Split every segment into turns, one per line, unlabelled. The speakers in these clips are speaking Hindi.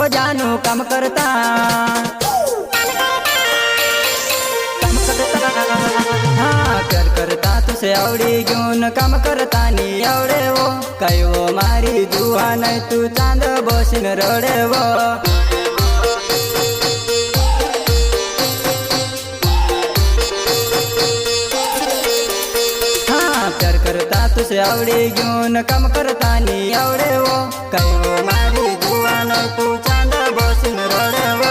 व जानू काम करता हाँ प्यार करता तुसे आवडी घेऊन काम करता नी आवडे वो काय वो मारी जुवा नाही तू चांद बसीन रडे वो प्यार करता तुसे आवडी घेऊन काम करता नी आवडे वो काय वो मारी जुवा नाही तू चांद बसीन रडे वो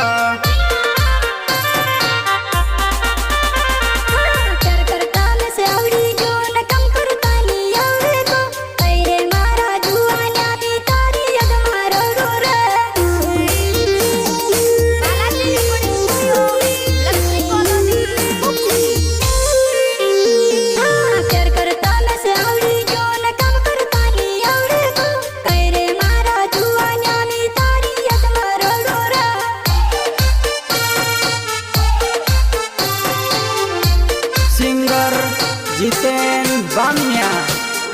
जितेन बामण्या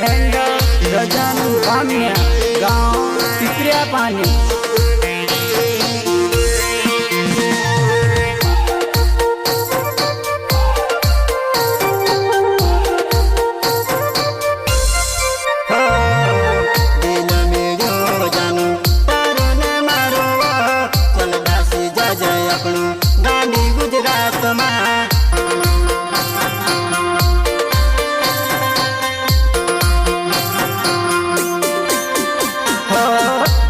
एंड रजन बामण्या गांव पिपरिया पानी दिल मेरो जानू तारो ने मारो चल दासी जय अपनू गांधी गुजरात में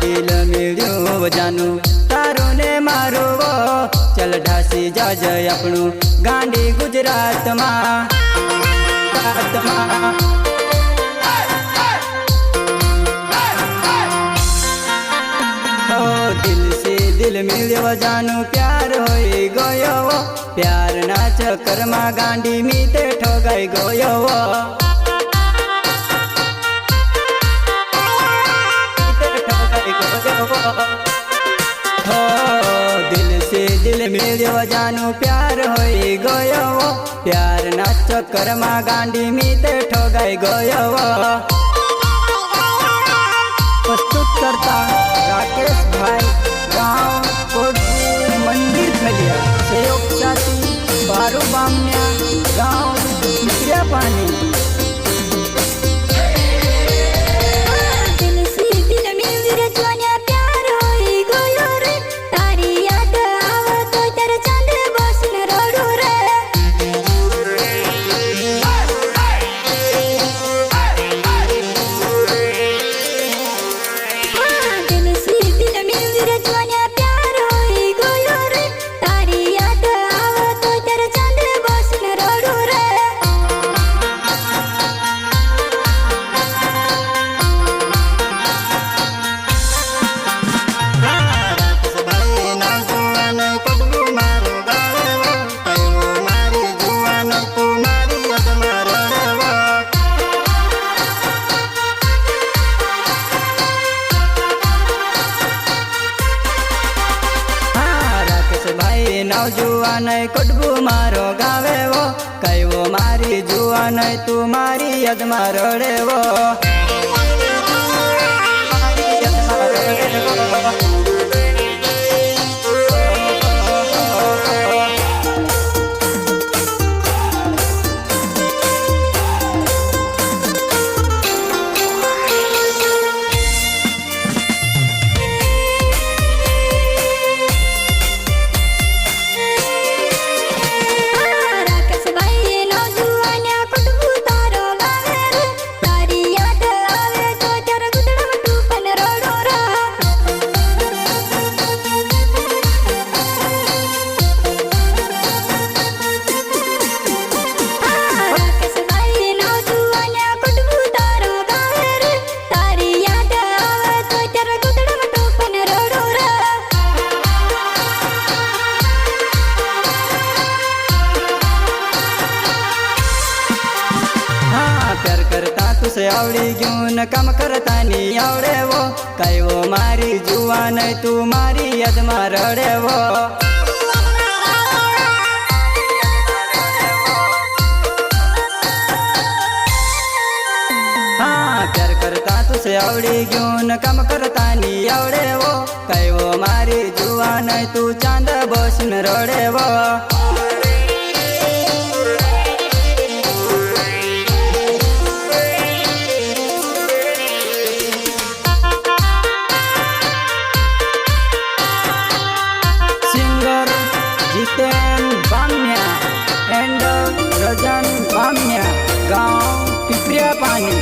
दिल मेरो जानू तारो ने मारो वो चल ढासी जा जय अपनू गांधी गुजरात में दिल से दिल मिलो जानू प्यार होई गयो वो प्यार ना चक्कर में गांधी मीते ठोगाई गयो वो हो दिल से दिल मिलो जानू प्यार होई गयो वो प्यार ना चक्कर में गांधी मीते ठोगाई गयो वो प्रस्तुत करता राकेश भाई गांव कोटपुर मंदिर खलिया सहयोग साथी बारू बामण्या गांव पिपरिया पानी नाव जुआ नहीं कोटबू मारो गावे वो कई वो मारी जुआ नहीं तू मारी यद मारोड़े वो तुसे आवडी घेऊन काम करता नी आवडे वो काय वो मारी जुवा नहीं तू मारी यद मारडे वो हाँ प्यार करता तुसे आवडी घेऊन काम करता नी आवडे वो કયો મારી જુવાન તું ચાંદ બસન રડેવો जितेन बामण्या एंड रजन बामण्या गांव पिपरिया पानी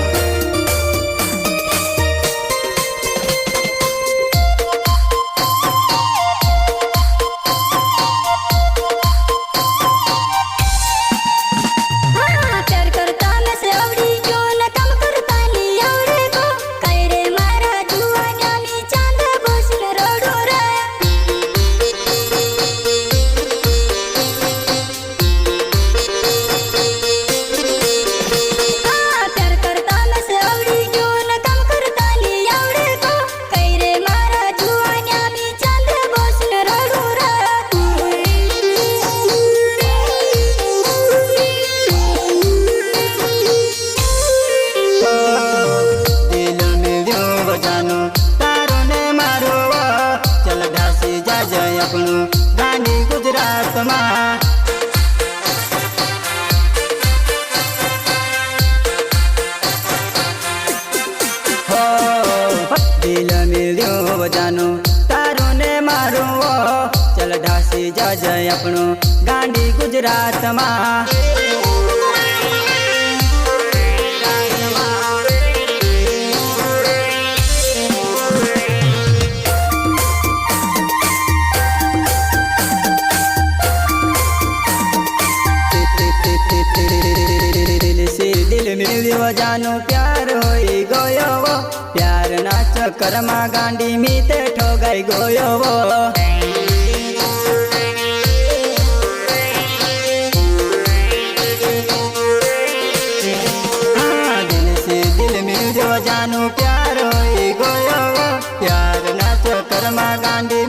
गांधी गुजरात में हो दिल मिल्यो बजानो तारो ने मारो चल ढासी जा जाए अपनो गांधी गुजरात में मिल्यो जानो प्यार होई गयो वो प्यार ना चक्कर में गांडी मीते ठोगाई गयो वो दिल से दिल मिल्यो जानो प्यार होई गयो वो प्यार ना चक्कर में गांडी